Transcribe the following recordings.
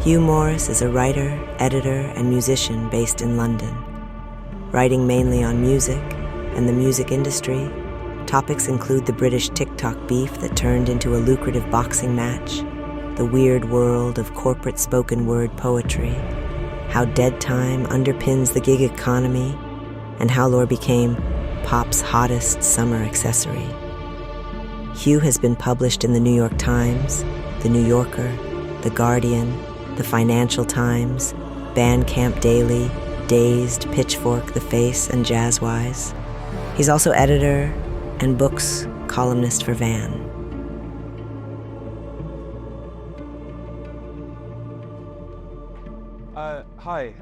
Hugh Morris is a writer, editor, and musician based in London. Writing mainly on music and the music industry, topics include the British TikTok beef that turned into a lucrative boxing match, the weird world of corporate spoken word poetry, how dead time underpins the gig economy, and how lore became pop's hottest summer accessory. Hugh has been published in the New York Times, The New Yorker, The Guardian, The Financial Times, Bandcamp Daily, Dazed, Pitchfork, The Face, and Jazzwise. He's also editor and books columnist for Van. Hi,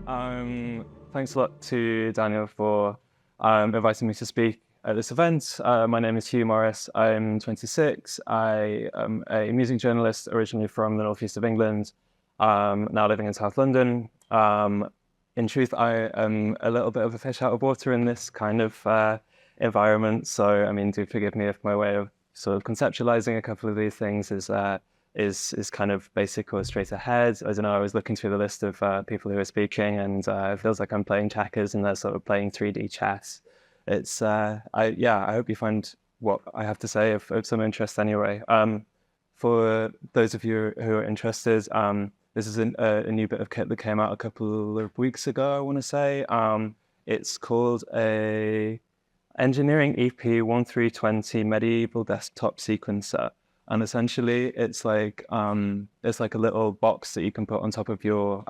thanks a lot to Daniel for inviting me to speak at this event. My name is Hugh Morris. I'm 26. I am a music journalist originally from the northeast of England, now living in South London. In truth, I am a little bit of a fish out of water in this kind of environment. So, I mean, do forgive me if my way of sort of conceptualizing a couple of these things is kind of basic or straight ahead. I don't know, I was looking through the list of people who are speaking, and it feels like I'm playing checkers and they're sort of playing 3D chess. It's, I hope you find what I have to say of some interest anyway. For those of you who are interested, this is a new bit of kit that came out a couple of weeks ago, I want to say. It's called a Engineering EP 1320 Medieval Desktop Sequencer. And essentially, it's like a little box that you can put on top of your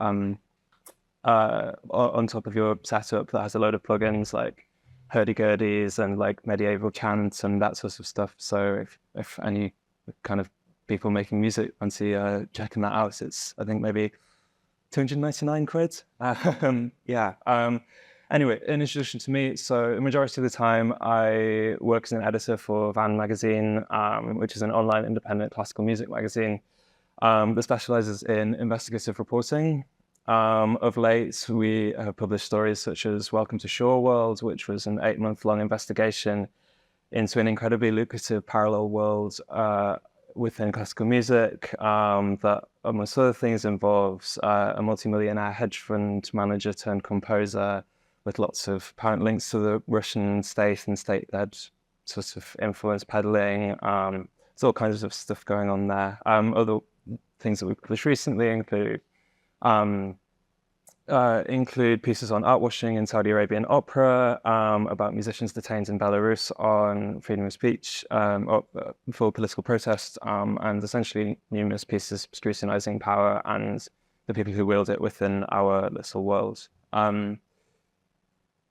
setup that has a load of plugins like hurdy-gurdies and like medieval chants and that sort of stuff. So if any kind of people making music fancy checking that out, it's I think maybe 299 quid. Anyway, in introduction to me, so the majority of the time I work as an editor for Van magazine, which is an online independent classical music magazine that specializes in investigative reporting. Of late, we have published stories such as Welcome to Shore World, which was an 8-month-long investigation into an incredibly lucrative parallel world within classical music that, amongst other things, involves a multi-millionaire hedge fund manager turned composer with lots of apparent links to the Russian state and state-led sort of influence peddling. There's all kinds of stuff going on there. Other things that we've published recently include pieces on art washing in Saudi Arabian opera, about musicians detained in Belarus on freedom of speech for political protest, and essentially numerous pieces scrutinizing power and the people who wield it within our little world.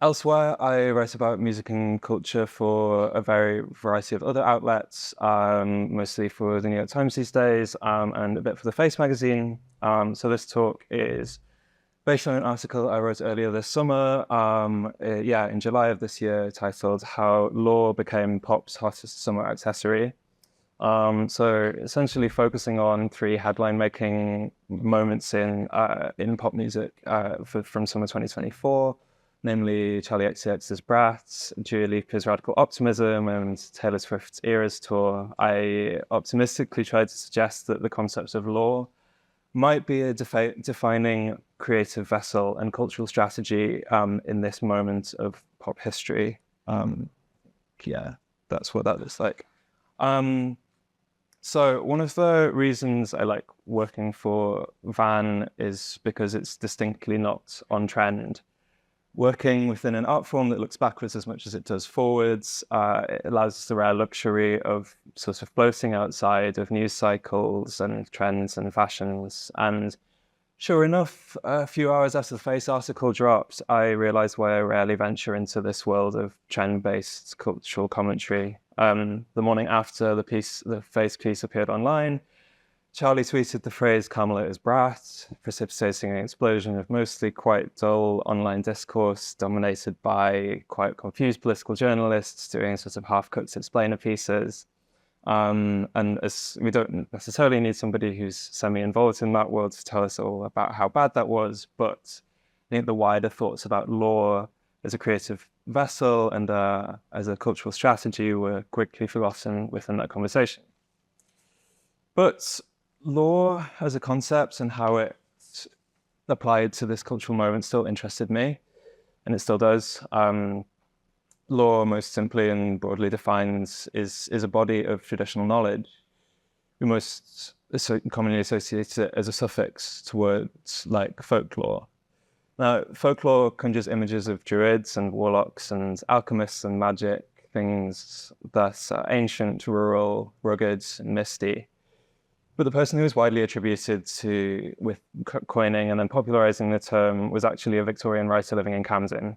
Elsewhere, I write about music and culture for a variety of other outlets, mostly for the New York Times these days, and a bit for The Face magazine. So this talk is based on an article I wrote earlier this summer, in July of this year, titled "How Lore Became Pop's Hottest Summer Accessory." So essentially focusing on 3 headline-making moments in pop music from summer 2024. Namely Charli XCX's Brat, Dua Lipa's Radical Optimism, and Taylor Swift's Eras Tour. I optimistically tried to suggest that the concept of lore might be a defining creative vessel and cultural strategy in this moment of pop history. That's what that looks like. So one of the reasons I like working for Van is because it's distinctly not on trend. Working within an art form that looks backwards as much as it does forwards, it allows us the rare luxury of sort of floating outside of news cycles and trends and fashions. And sure enough, a few hours after the Face article dropped, I realized why I rarely venture into this world of trend-based cultural commentary. The morning after the Face piece appeared online, Charli tweeted the phrase "Carmela is Brat," precipitating an explosion of mostly quite dull online discourse dominated by quite confused political journalists doing sort of half-cooked explainer pieces. And as we don't necessarily need somebody who's semi-involved in that world to tell us all about how bad that was, but I think the wider thoughts about lore as a creative vessel and as a cultural strategy were quickly forgotten within that conversation. But lore as a concept and how it applied to this cultural moment still interested me, and it still does. Law, most simply and broadly defined, is a body of traditional knowledge. We most commonly associate it as a suffix to words like folklore. Now, folklore conjures images of druids and warlocks and alchemists and magic, things that are ancient, rural, rugged, and misty. But the person who was widely attributed to with coining and then popularizing the term was actually a Victorian writer living in Camden.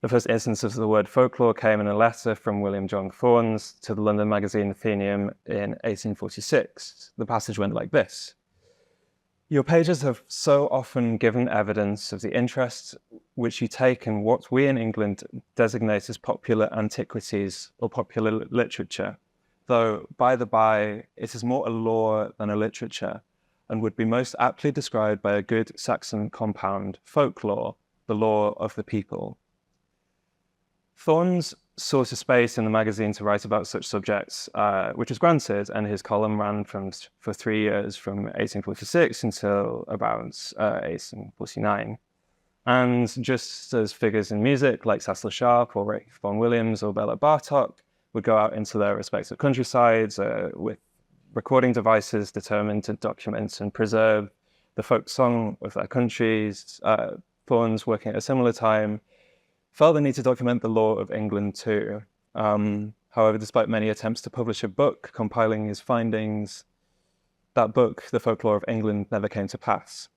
The first instance of the word folklore came in a letter from William John Thornes to the London magazine Athenaeum in 1846. The passage went like this: "Your pages have so often given evidence of the interest which you take in what we in England designate as popular antiquities or popular literature, though, by the by, it is more a lore than a literature, and would be most aptly described by a good Saxon compound, folklore, the lore of the people." Thornes sought a space in the magazine to write about such subjects, which was granted, and his column ran for 3 years, from 1846 until about 1849. And just as figures in music like Cecil Sharp or Rafe Vaughan Williams or Bela Bartok would go out into their respective countrysides with recording devices determined to document and preserve the folk song of their countries, Thornes, working at a similar time, felt the need to document the law of England too. However, despite many attempts to publish a book compiling his findings, that book, The Folklore of England, never came to pass.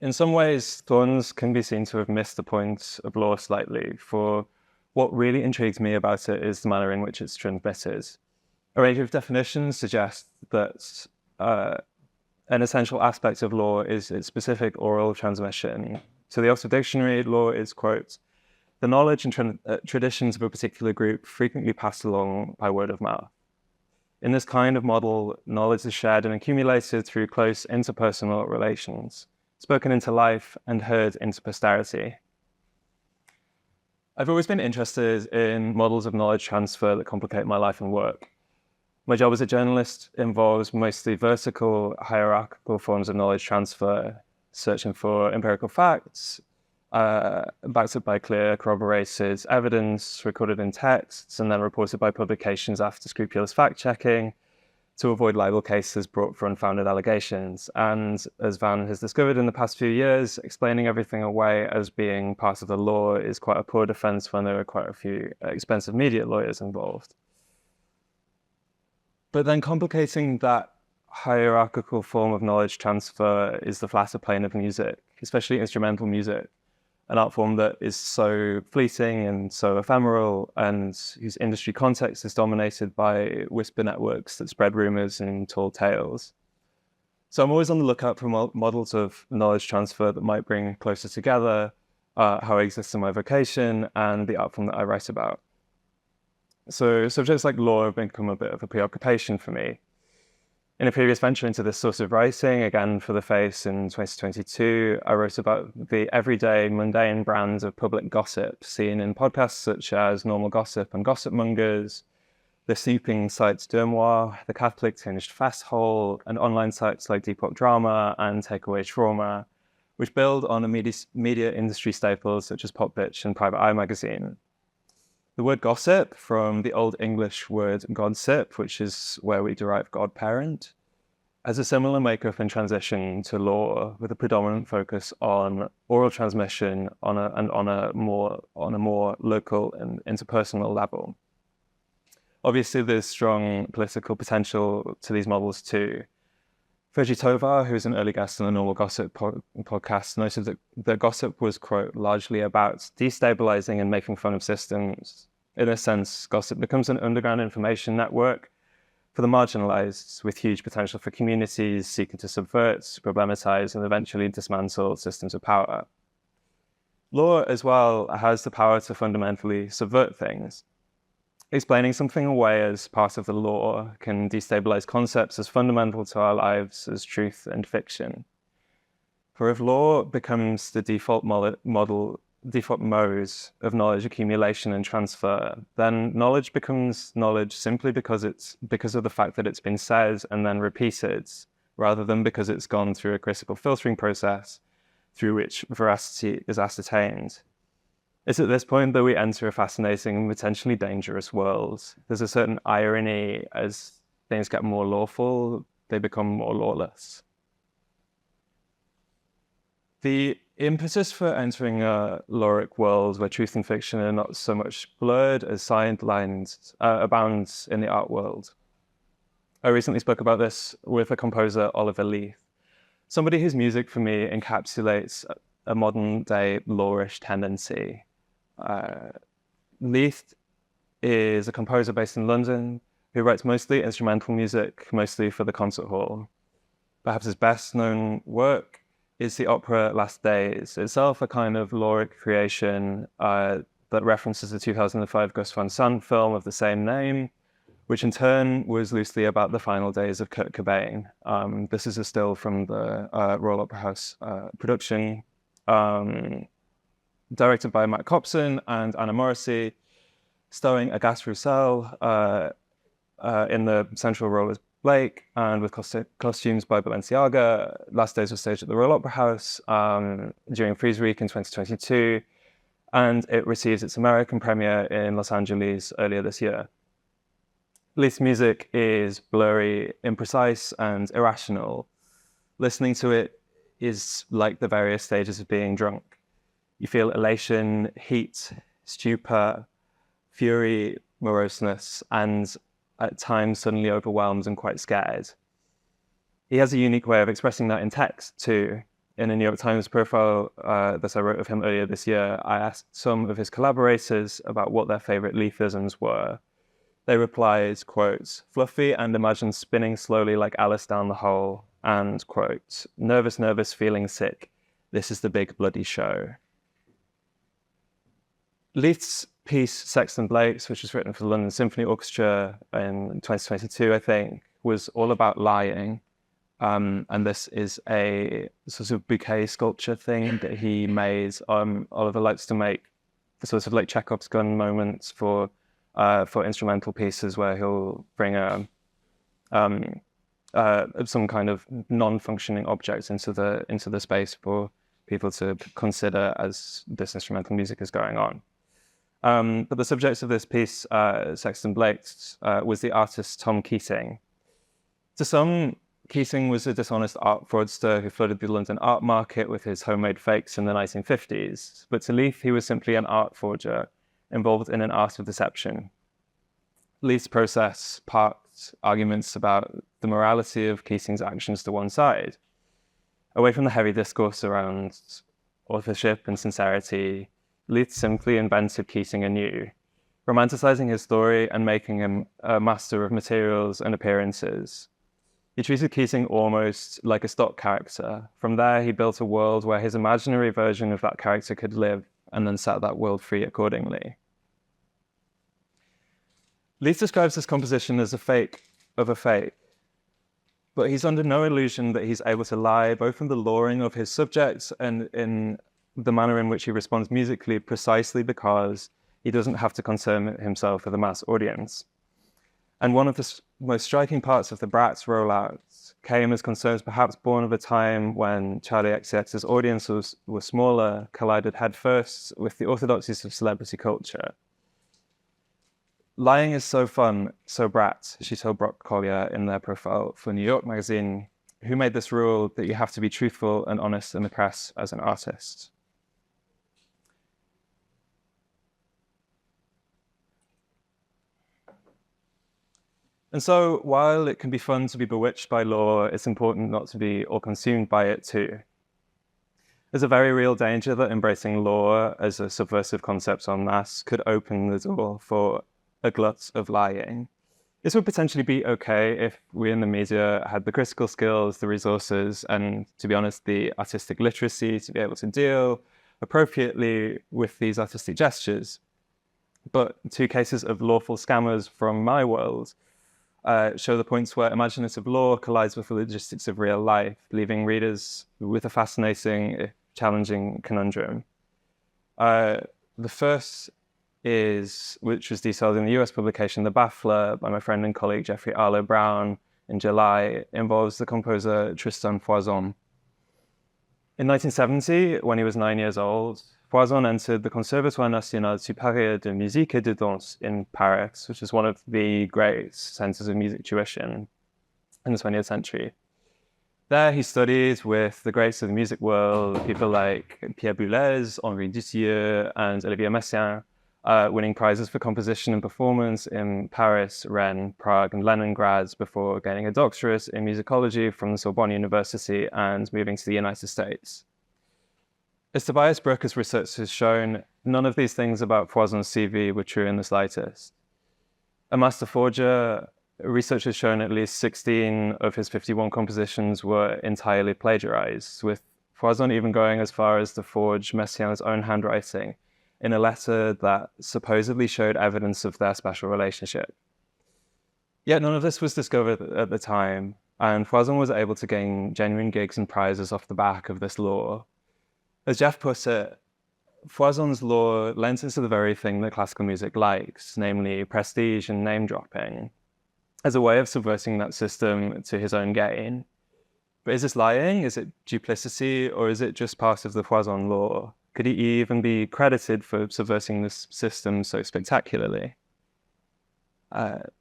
In some ways, Thornes can be seen to have missed the point of law slightly, for what really intrigues me about it is the manner in which it's transmitted. A range of definitions suggest that an essential aspect of law is its specific oral transmission. So the Oxford Dictionary, law is, quote, "the knowledge and traditions of a particular group frequently passed along by word of mouth. In this kind of model, knowledge is shared and accumulated through close interpersonal relations, spoken into life and heard into posterity." I've always been interested in models of knowledge transfer that complicate my life and work. My job as a journalist involves mostly vertical, hierarchical forms of knowledge transfer, searching for empirical facts, backed up by clear, corroborated evidence recorded in texts and then reported by publications after scrupulous fact-checking to avoid libel cases brought for unfounded allegations. And as Van has discovered in the past few years, explaining everything away as being part of the law is quite a poor defense when there are quite a few expensive media lawyers involved. But then complicating that hierarchical form of knowledge transfer is the flatter plane of music, especially instrumental music, an art form that is so fleeting and so ephemeral and whose industry context is dominated by whisper networks that spread rumors and tall tales. So I'm always on the lookout for models of knowledge transfer that might bring closer together how it exists in my vocation and the art form that I write about. So subjects like law have become a bit of a preoccupation for me. In a previous venture into this sort of writing, again for The Face in 2022, I wrote about the everyday, mundane brands of public gossip seen in podcasts such as Normal Gossip and Gossip Mongers, the snooping sites Dermoir, the Catholic-tinged Fast Hole, and online sites like Depop Drama and Takeaway Trauma, which build on a media industry staples such as Pop Bitch and Private Eye magazine. The word gossip, from the Old English word godsip, which is where we derive godparent, has a similar makeup and transition to law, with a predominant focus on oral transmission on a more local and interpersonal level. Obviously, there's strong political potential to these models too. Fergie Tovar, who is an early guest on the Normal Gossip podcast, noted that gossip was, quote, largely about destabilizing and making fun of systems. In a sense, gossip becomes an underground information network for the marginalized, with huge potential for communities seeking to subvert, problematize, and eventually dismantle systems of power. Law, as well, has the power to fundamentally subvert things. Explaining something away as part of the law can destabilize concepts as fundamental to our lives as truth and fiction. For if law becomes the default mode of knowledge accumulation and transfer, then knowledge becomes knowledge simply because of the fact that it's been said and then repeated, rather than because it's gone through a critical filtering process through which veracity is ascertained. It's at this point that we enter a fascinating and potentially dangerous world. There's a certain irony as things get more lawful, they become more lawless. The impetus for entering a lauric world where truth and fiction are not so much blurred as sidelines abounds in the art world. I recently spoke about this with a composer, Oliver Leith, somebody whose music for me encapsulates a modern-day lawish tendency. Leith is a composer based in London who writes mostly instrumental music, mostly for the concert hall. Perhaps his best-known work is the opera Last Days, itself a kind of lauric creation that references the 2005 Gus Van Sant film of the same name, which in turn was loosely about the final days of Kurt Cobain. This is a still from the Royal Opera House production, directed by Matt Copson and Anna Morrissey, starring Agathe Roussel in the central role as Blake, and with costumes by Balenciaga. Last Days was staged at the Royal Opera House during Frieze Week in 2022, and it receives its American premiere in Los Angeles earlier this year. Leith's music is blurry, imprecise, and irrational. Listening to it is like the various stages of being drunk. You feel elation, heat, stupor, fury, moroseness, and at times suddenly overwhelmed and quite scared. He has a unique way of expressing that in text too. In a New York Times profile that I wrote of him earlier this year, I asked some of his collaborators about what their favorite Leithisms were. They replied, quote, "Fluffy and imagine spinning slowly like Alice down the hole," and, quote, "Nervous, nervous, feeling sick. This is the big bloody show." Leith's piece, Sexton Blake's, which was written for the London Symphony Orchestra in 2022, I think, was all about lying. And this is a sort of bouquet sculpture thing that he made. Oliver likes to make the sort of like Chekhov's gun moments for instrumental pieces where he'll bring some kind of non-functioning object into the space for people to consider as this instrumental music is going on. But the subject of this piece, Sexton Blake's, was the artist Tom Keating. To some, Keating was a dishonest art fraudster who flooded the London art market with his homemade fakes in the 1950s. But to Leith, he was simply an art forger involved in an art of deception. Leith's process parked arguments about the morality of Keating's actions to one side. Away from the heavy discourse around authorship and sincerity, Leith simply invented Keating anew, romanticizing his story and making him a master of materials and appearances. He treated Keating almost like a stock character. From there, he built a world where his imaginary version of that character could live and then set that world free accordingly. Leith describes this composition as a fake of a fake, but he's under no illusion that he's able to lie, both in the luring of his subjects and in the manner in which he responds musically, precisely because he doesn't have to concern himself with a mass audience. And one of the most striking parts of the Bratz rollout came as concerns perhaps born of a time when Charlie XCX's audience was smaller, collided headfirst with the orthodoxies of celebrity culture. Lying is so fun, so Bratz, she told Brock Collier in their profile for New York magazine, who made this rule that you have to be truthful and honest in the press as an artist. And so, while it can be fun to be bewitched by law, it's important not to be all consumed by it too. There's a very real danger that embracing law as a subversive concept en masse could open the door for a glut of lying. This would potentially be okay if we in the media had the critical skills, the resources, and, to be honest, the artistic literacy to be able to deal appropriately with these artistic gestures. But two cases of lawful scammers from my world show the points where imaginative law collides with the logistics of real life, leaving readers with a fascinating, if challenging conundrum. The first is, which was detailed in the US publication The Baffler by my friend and colleague Jeffrey Arlo Brown, in July involves the composer Tristan Foison. In 1970, when he was 9 years old, Foison entered the Conservatoire National Supérieur de Musique et de Danse in Paris, which is one of the great centers of music tuition in the 20th century. There, he studied with the greats of the music world, people like Pierre Boulez, Henri Dutilleux, and Olivier Messiaen, winning prizes for composition and performance in Paris, Rennes, Prague, and Leningrad before gaining a doctorate in musicology from the Sorbonne University and moving to the United States. As Tobias Brucker's research has shown, none of these things about Foison's CV were true in the slightest. A master forger, research has shown at least 16 of his 51 compositions were entirely plagiarized, with Foison even going as far as to forge Messiaen's own handwriting in a letter that supposedly showed evidence of their special relationship. Yet none of this was discovered at the time, and Foison was able to gain genuine gigs and prizes off the back of this law. As Jeff put it, Foison's law lends into the very thing that classical music likes, namely prestige and name-dropping, as a way of subverting that system to his own gain. But is this lying? Is it duplicity? Or is it just part of the Foison law? Could he even be credited for subverting this system so spectacularly?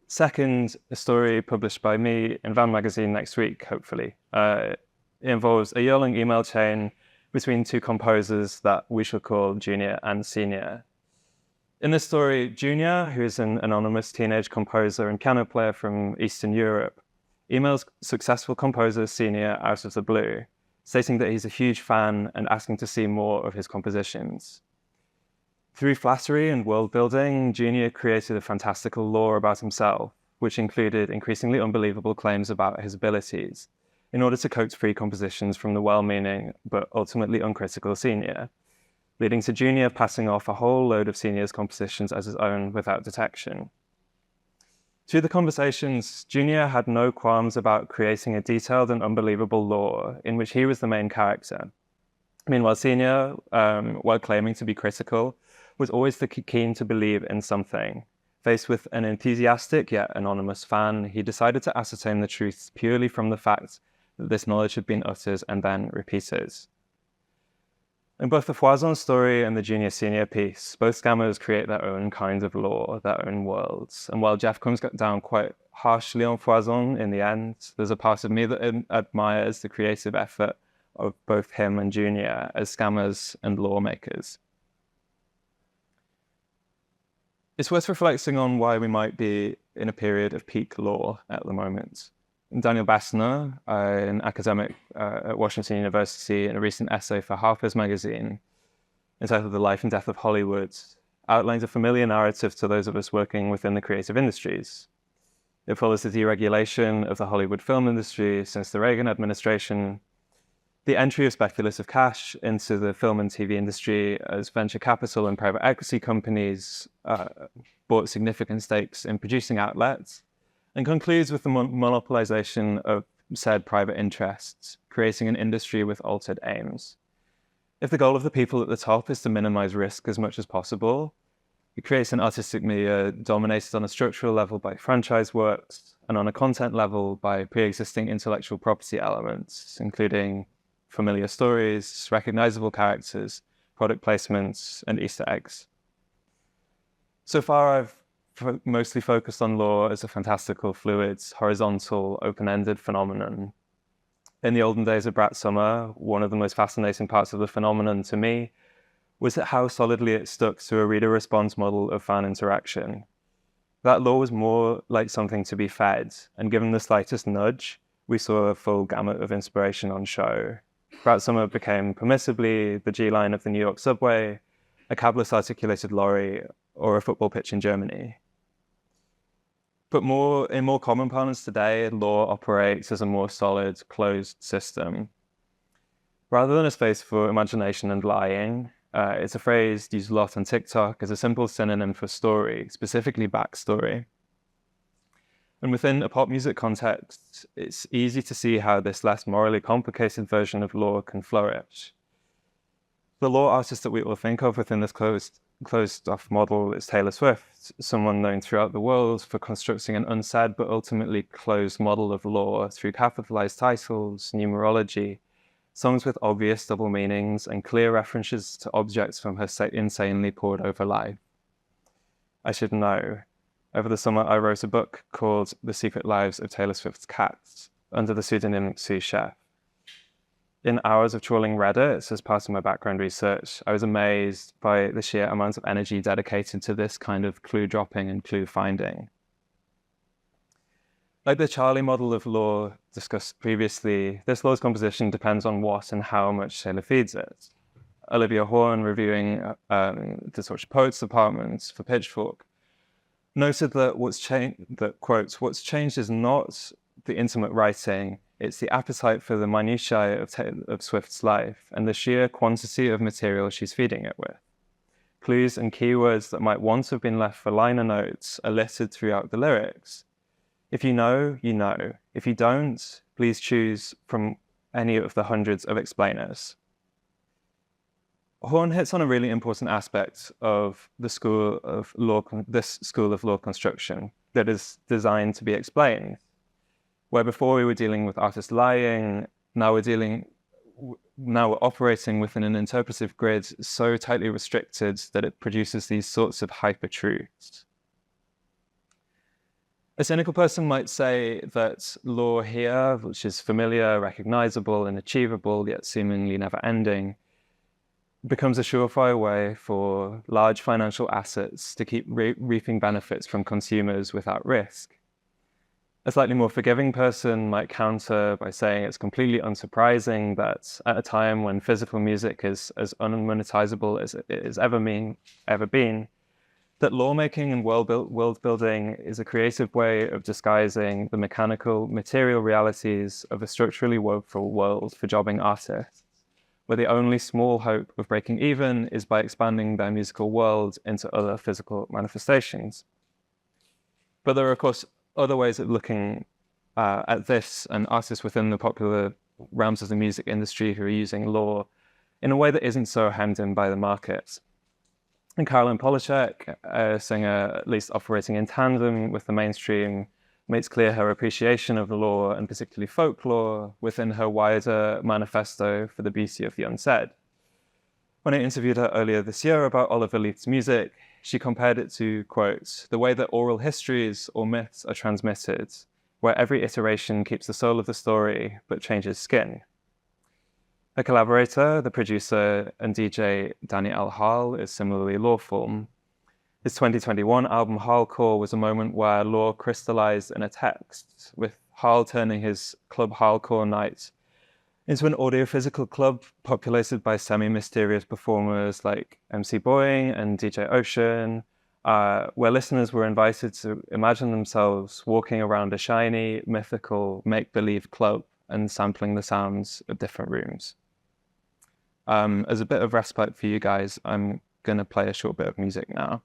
Second, a story published by me in Van magazine next week, hopefully. It involves a year-long email chain between two composers that we shall call Junior and Senior. In this story, Junior, who is an anonymous teenage composer and piano player from Eastern Europe, emails successful composer Senior out of the blue, stating that he's a huge fan and asking to see more of his compositions. Through flattery and world building, Junior created a fantastical lore about himself, which included increasingly unbelievable claims about his abilities, in order to coax free compositions from the well-meaning but ultimately uncritical Senior, leading to Junior passing off a whole load of Senior's compositions as his own without detection. Through the conversations, Junior had no qualms about creating a detailed and unbelievable lore in which he was the main character. Meanwhile, Senior, while claiming to be critical, was always keen to believe in something. Faced with an enthusiastic yet anonymous fan, he decided to ascertain the truth purely from the fact that this knowledge had been uttered and then repeated. In both the Foison story and the Junior-Senior piece, both scammers create their own kind of lore, their own worlds. And while Jeff comes down quite harshly on Foison in the end, there's a part of me that admires the creative effort of both him and Junior as scammers and lawmakers. It's worth reflecting on why we might be in a period of peak lore at the moment. Daniel Bassner, an academic at Washington University, in a recent essay for Harper's Magazine entitled The Life and Death of Hollywood, outlines a familiar narrative to those of us working within the creative industries. It follows the deregulation of the Hollywood film industry since the Reagan administration, the entry of speculative cash into the film and TV industry as venture capital and private equity companies bought significant stakes in producing outlets, and concludes with the monopolization of said private interests, creating an industry with altered aims. If the goal of the people at the top is to minimize risk as much as possible, it creates an artistic milieu dominated on a structural level by franchise works and on a content level by pre-existing intellectual property elements, including familiar stories, recognizable characters, product placements, and Easter eggs. So far, I've mostly focused on lore as a fantastical, fluid, horizontal, open-ended phenomenon. In the olden days of Brat Summer, one of the most fascinating parts of the phenomenon to me was how solidly it stuck to a reader response model of fan interaction. That lore was more like something to be fed, and given the slightest nudge, we saw a full gamut of inspiration on show. Brat Summer became permissibly the G line of the New York subway, a cabless articulated lorry, or a football pitch in Germany. But in more common parlance today, lore operates as a more solid, closed system. Rather than a space for imagination and lying, it's a phrase used a lot on TikTok as a simple synonym for story, specifically backstory. And within a pop music context, it's easy to see how this less morally complicated version of lore can flourish. The lore artists that we all think of within this closed closed-off model is Taylor Swift, someone known throughout the world for constructing an unsaid but ultimately closed model of law through capitalized titles, numerology, songs with obvious double meanings, and clear references to objects from her insanely pored-over life. I should know. Over the summer, I wrote a book called The Secret Lives of Taylor Swift's Cats under the pseudonym Sue Chef. In hours of trawling Reddit as part of my background research, I was amazed by the sheer amount of energy dedicated to this kind of clue dropping and clue finding. Like the Charlie model of law discussed previously, this law's composition depends on what and how much Taylor feeds it. Olivia Horn, reviewing the Tortured Poets Department for Pitchfork, noted that quote, what's changed is not the intimate writing, it's the appetite for the minutiae of Swift's life and the sheer quantity of material she's feeding it with. Clues and keywords that might once have been left for liner notes are littered throughout the lyrics. If you know, you know. If you don't, please choose from any of the hundreds of explainers. Horn hits on a really important aspect of this school of law construction that is designed to be explained. Where before we were dealing with artists lying, now we're operating within an interpretive grid so tightly restricted that it produces these sorts of hyper-truths. A cynical person might say that law here, which is familiar, recognizable, and achievable, yet seemingly never-ending, becomes a surefire way for large financial assets to keep reaping benefits from consumers without risk. A slightly more forgiving person might counter by saying it's completely unsurprising that at a time when physical music is as unmonetizable as it has ever been, that lawmaking and world building is a creative way of disguising the mechanical, material realities of a structurally woeful world for jobbing artists, where the only small hope of breaking even is by expanding their musical world into other physical manifestations. But there are, of course, other ways of looking at this, and artists within the popular realms of the music industry who are using law in a way that isn't so hemmed in by the market. And Caroline Polachek, a singer at least operating in tandem with the mainstream, makes clear her appreciation of the law, and particularly folklore, within her wider manifesto for the beauty of the unsaid. When I interviewed her earlier this year about Oliver Leith's music, she compared it to, quote, the way that oral histories or myths are transmitted, where every iteration keeps the soul of the story but changes skin. Her collaborator, the producer and DJ Danny L. Hall, is similarly lawful. His 2021 album Hallcore was a moment where law crystallized in a text, with Hall turning his Club Hallcore night into an audiophysical club populated by semi-mysterious performers like MC Boeing and DJ Ocean, where listeners were invited to imagine themselves walking around a shiny, mythical, make-believe club and sampling the sounds of different rooms. As a bit of respite for you guys, I'm going to play a short bit of music now.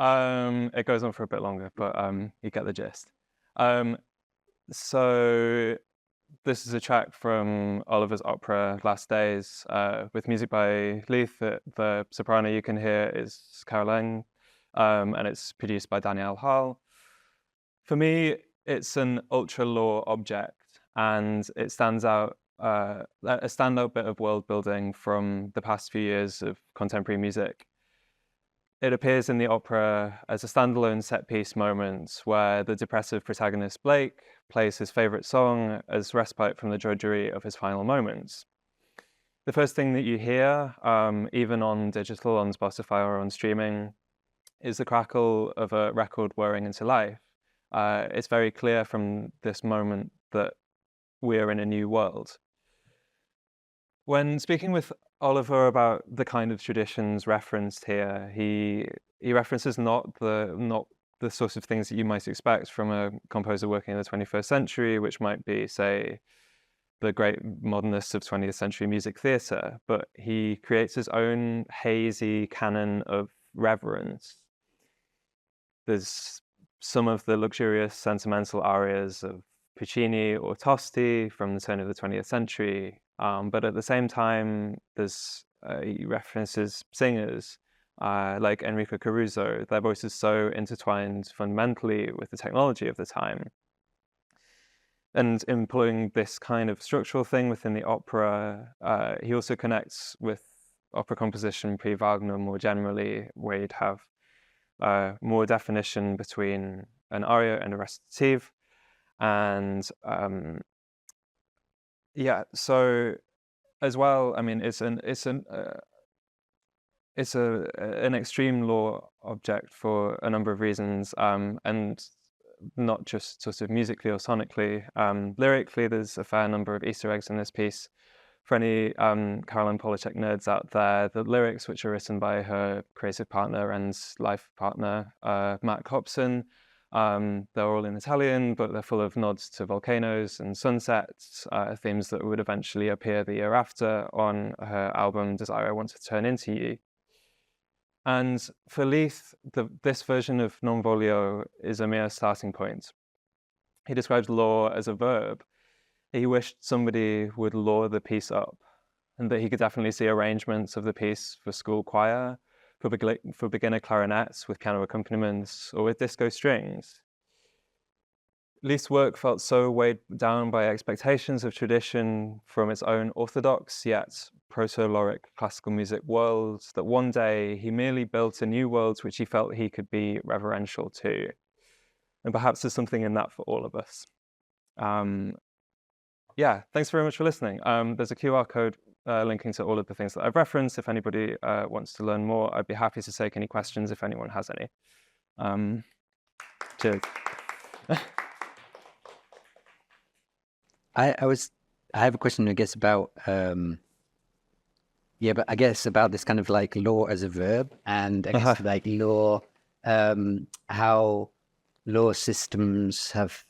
It goes on for a bit longer, but you get the gist. So this is a track from Oliver's opera Last Days, with music by Leith. The soprano you can hear is Caroline, and it's produced by Danielle Hall. For me, it's an ultra-law object, and it stands out, a standout bit of world building from the past few years of contemporary music. It appears in the opera as a standalone set-piece moment where the depressive protagonist Blake plays his favourite song as respite from the drudgery of his final moments. The first thing that you hear, even on digital, on Spotify or on streaming, is the crackle of a record whirring into life. It's very clear from this moment that we're in a new world. When speaking with Oliver about the kind of traditions referenced here, he references not the sorts of things that you might expect from a composer working in the 21st century, which might be, say, the great modernists of 20th century music theatre, but he creates his own hazy canon of reverence. There's some of the luxurious sentimental arias of Puccini or Tosti from the turn of the 20th century, but at the same time, he references singers like Enrico Caruso. Their voices so intertwined fundamentally with the technology of the time. And employing this kind of structural thing within the opera, he also connects with opera composition pre-Wagner more generally, where you'd have more definition between an aria and a recitative. And so as well, I mean, it's an extreme law object for a number of reasons, and not just sort of musically or sonically. Lyrically, there's a fair number of Easter eggs in this piece. For any Caroline Polachek nerds out there, the lyrics, which are written by her creative partner and life partner, Matt Hobson, they're all in Italian, but they're full of nods to volcanoes and sunsets, themes that would eventually appear the year after on her album Desire I Want to Turn Into You. And for Leith, this version of Non Voglio is a mere starting point. He describes law as a verb. He wished somebody would law the piece up, and that he could definitely see arrangements of the piece for school choir, for beginner clarinets with piano accompaniments, or with disco strings. Leith's work felt so weighed down by expectations of tradition from its own orthodox yet proto-lyric classical music world that one day he merely built a new world which he felt he could be reverential to. And perhaps there's something in that for all of us. Thanks very much for listening. There's a QR code linking to all of the things that I've referenced. If anybody wants to learn more, I'd be happy to take any questions if anyone has any. Cheers. I have a question, I guess, about but I guess about this kind of like law as a verb, and I guess like law, how law systems have,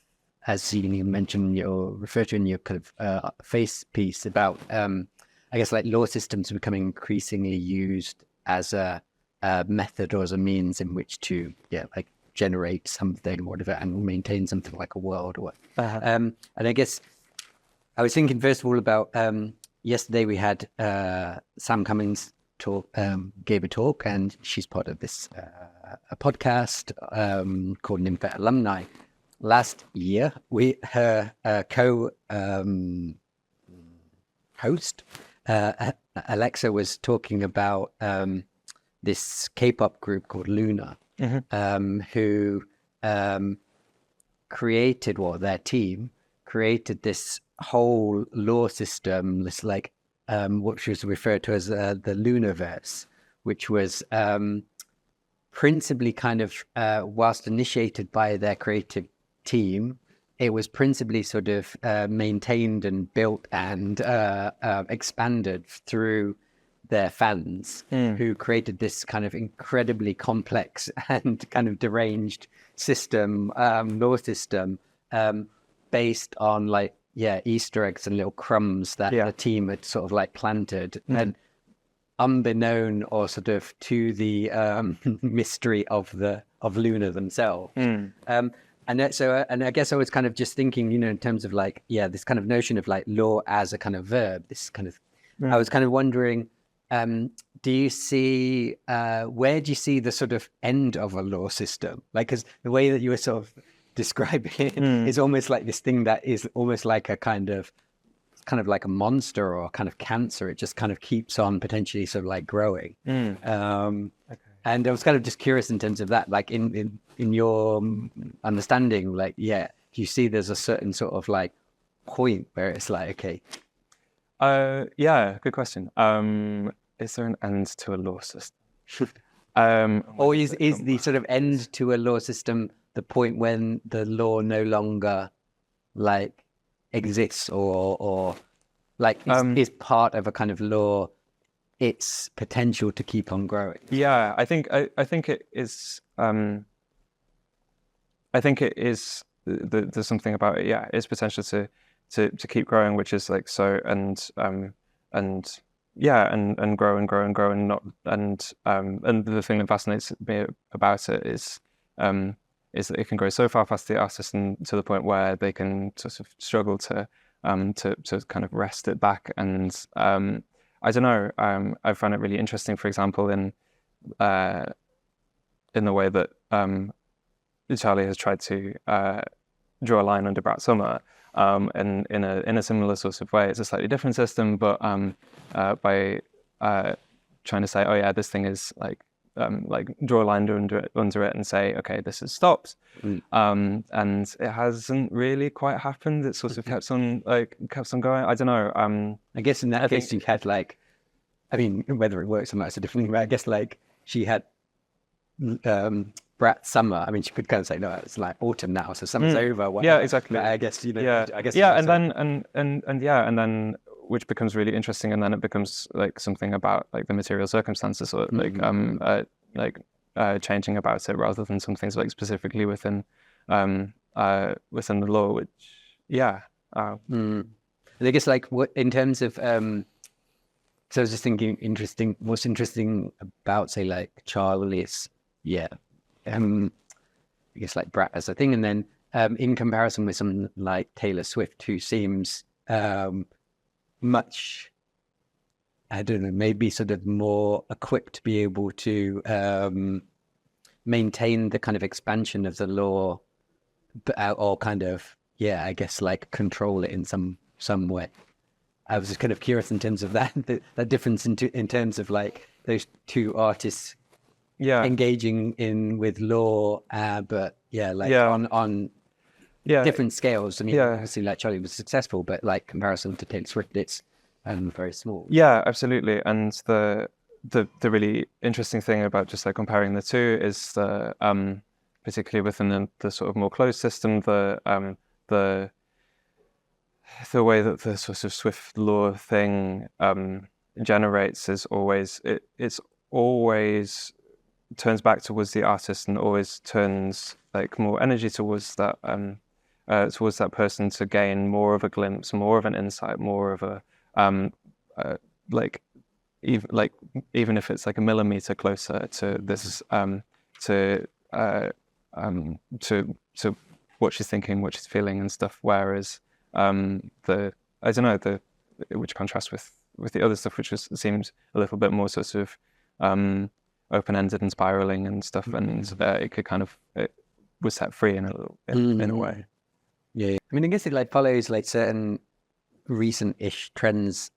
as you mentioned, you refer to in your kind of face piece about, I guess like law systems becoming increasingly used as a method or as a means in which to like generate something or whatever and maintain something like a world or what. And I guess I was thinking first of all about yesterday we had Sam Cummings gave a talk, and she's part of this a podcast called Nymphet Alumni. Last year, her host Alexa was talking about this K-pop group called Luna, who created, their team created this whole law system, this like what was referred to as the Lunaverse, which was principally kind of whilst initiated by their creative team, it was principally sort of maintained and built and expanded through their fans, who created this kind of incredibly complex and kind of deranged system, law system, based on like Easter eggs and little crumbs that the team had sort of like planted. And unbeknown or sort of to the mystery of Luna themselves. And I guess I was kind of just thinking, in terms of like, this kind of notion of like law as a kind of verb, this kind of, I was kind of wondering, do you see, where do you see the sort of end of a law system? Like, because the way that you were sort of describing it is almost like this thing that is almost like a kind of like a monster or a kind of cancer. It just kind of keeps on potentially sort of like growing. And I was kind of just curious in terms of that, like in your understanding, like, do you see there's a certain sort of like point where it's like, okay. Good question. Is there an end to a law system? Or is the sort of end to a law system the point when the law no longer like exists or like is part of a kind of law its potential to keep on growing? Yeah, I think it is. I think it is. There's something about it. Yeah, its potential to keep growing, which is like so, and grow and grow and grow, and not and the thing that fascinates me about it is that it can grow so far past the artist and to the point where they can sort of struggle to kind of wrest it back. And I don't know. I find it really interesting, for example, in the way that Charlie has tried to draw a line under Brat Summer, and in a similar sort of way. It's a slightly different system, but by trying to say, oh yeah, this thing is like draw a line under it and say, okay, this is stopped. And it hasn't really quite happened. It sort of kept on going. I don't know. I guess in that case, you had like, I mean, whether it works or not, it's a different thing. But I guess like she had Brat Summer. I mean, she could kind of say, no, it's like autumn now, so summer's over. Yeah, exactly. But I guess and then which becomes really interesting, and then it becomes like something about like the material circumstances, or like changing about it, rather than something like specifically within the law. Which And I guess like what in terms of so I was just thinking, what's interesting about say like Charlie is I guess like Brat as a thing, and then in comparison with someone like Taylor Swift, who seems much, I don't know, maybe sort of more equipped to be able to maintain the kind of expansion of the law, or kind of, I guess like control it in some way. I was just kind of curious in terms of that difference in terms of like those two artists engaging with law, but on different scales. I mean, obviously like Charlie was successful, but like comparison to Taylor Swift, it's very small. Yeah, absolutely. And the really interesting thing about just like comparing the two is the particularly within the sort of more closed system, the way that the sort of Swift law thing generates is always it's always turns back towards the artist, and always turns like more energy towards that person to gain more of a glimpse, more of an insight, more of a even if it's like a millimeter closer to this to what she's thinking, what she's feeling and stuff. Whereas which contrasts with the other stuff, which seems a little bit more sort of open-ended and spiraling and stuff, and it could kind of it was set free in a way. I mean, I guess it like follows like certain recent-ish trends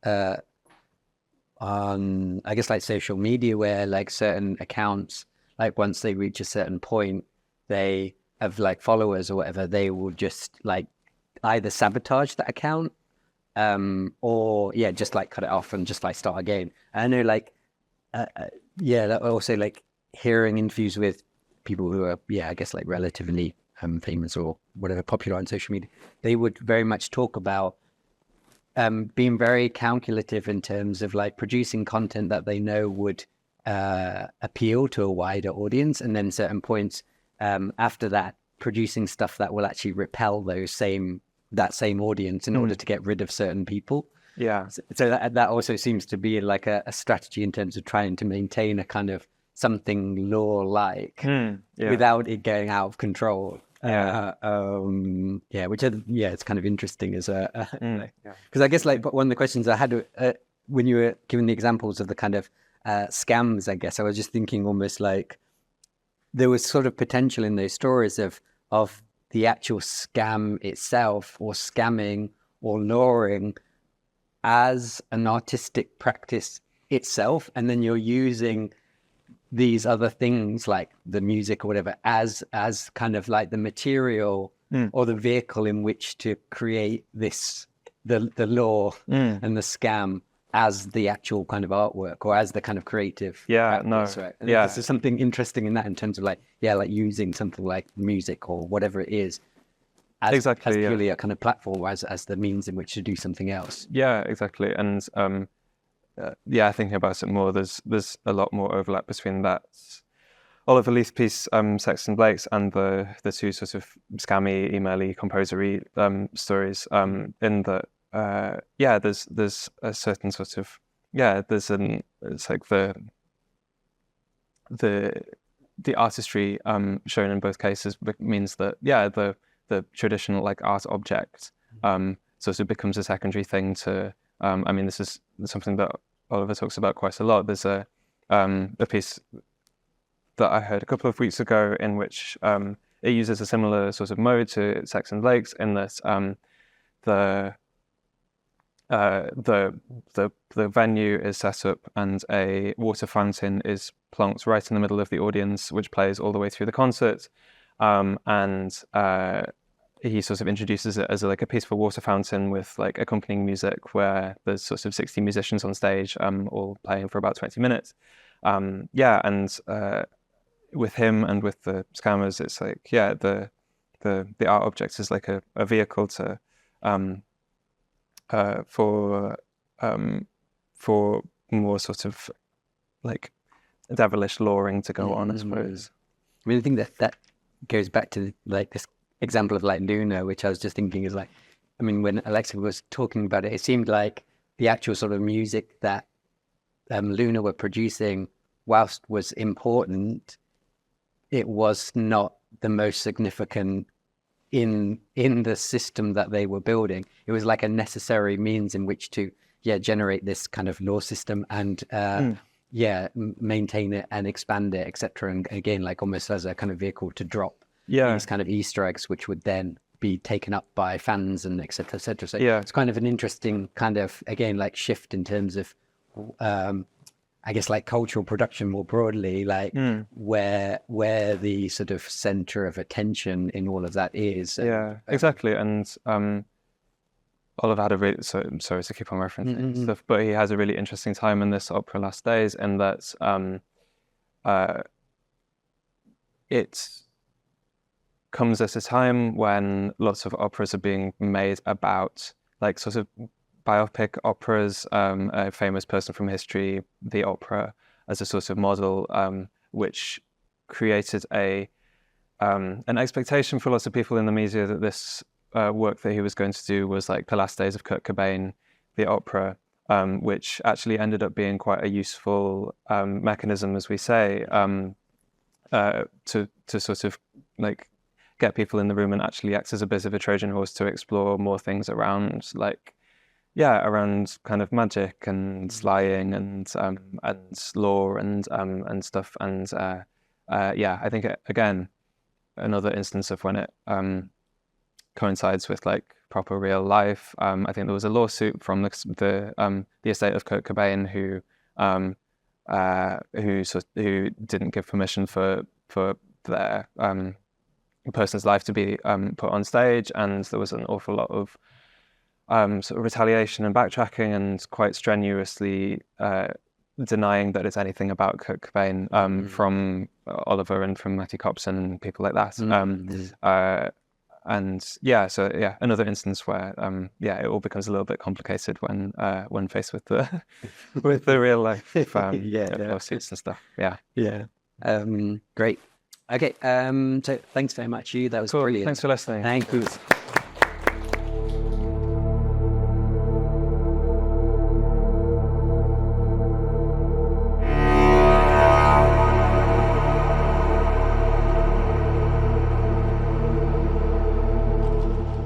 on, I guess, like social media, where like certain accounts, like once they reach a certain point, they have like followers or whatever, they will just like either sabotage that account or just like cut it off and just like start again. I know like also like hearing interviews with people who are I guess like relatively famous or whatever, popular on social media, they would very much talk about being very calculative in terms of like producing content that they know would appeal to a wider audience, and then certain points after that producing stuff that will actually repel that same audience in order to get rid of certain people. Yeah. So that also seems to be like a strategy in terms of trying to maintain a kind of something law-like without it getting out of control. It's kind of interesting as because I guess like one of the questions I had when you were giving the examples of the kind of scams, I guess I was just thinking almost like there was sort of potential in those stories of the actual scam itself, or scamming or luring as an artistic practice itself, and then you're using these other things like the music or whatever as kind of like the material or the vehicle in which to create this the lure and the scam as the actual kind of artwork or as the kind of creative practice, right? And there's something interesting in that in terms of like using something like music or whatever it is as purely a kind of platform as the means in which to do something else. Yeah, exactly. And thinking about it more, there's a lot more overlap between that Oliver Leith's piece, Sex and Blake's, and the two sort of scammy, email-y, composer-y stories. In that, there's a certain sort of it's like the artistry shown in both cases means that the traditional like art object sort of becomes a secondary thing to. This is something that Oliver talks about quite a lot. There's a piece that I heard a couple of weeks ago in which it uses a similar sort of mode to Sex and Blake's in that the venue is set up and a water fountain is plonked right in the middle of the audience, which plays all the way through the concert, and he sort of introduces it as like a peaceful water fountain with like accompanying music where there's sort of 60 musicians on stage, all playing for about 20 minutes. With him and with the scammers, it's like, the art object is like a vehicle to, for more sort of like devilish luring to go on, I suppose. I mean, I think that goes back to like this example of like Luna, which I was just thinking is like, I mean, when Alexa was talking about it, it seemed like the actual sort of music that Luna were producing, whilst was important, it was not the most significant in the system that they were building. It was like a necessary means in which to generate this kind of law system and maintain it and expand it, etc. And again, like almost as a kind of vehicle to drop these kind of Easter eggs, which would then be taken up by fans and etc. etc. So it's kind of an interesting kind of, again, like shift in terms of I guess like cultural production more broadly, like where the sort of center of attention in all of that is. Exactly. And Oliver had a really, sorry to keep on referencing stuff, but he has a really interesting time in this opera Last Days in that it comes at a time when lots of operas are being made about like sort of biopic operas, a famous person from history, the opera as a sort of model, which created an expectation for lots of people in the media that this work that he was going to do was like The Last Days of Kurt Cobain, the opera, which actually ended up being quite a useful mechanism, as we say, to sort of like get people in the room and actually acts as a bit of a Trojan horse to explore more things around around kind of magic and slaying and lore and stuff. And I think again, another instance of when it coincides with like proper real life. I think there was a lawsuit from the estate of Kurt Cobain who didn't give permission for their person's life to be put on stage, and there was an awful lot of sort of retaliation and backtracking and quite strenuously denying that it's anything about Kurt Cobain from Oliver and from Matty Copson and people like that. Another instance where it all becomes a little bit complicated when faced with the with the real life lawsuits and stuff. Great. Okay, so thanks very much, Hugh. That was cool. Brilliant. Thanks for listening. Thank you.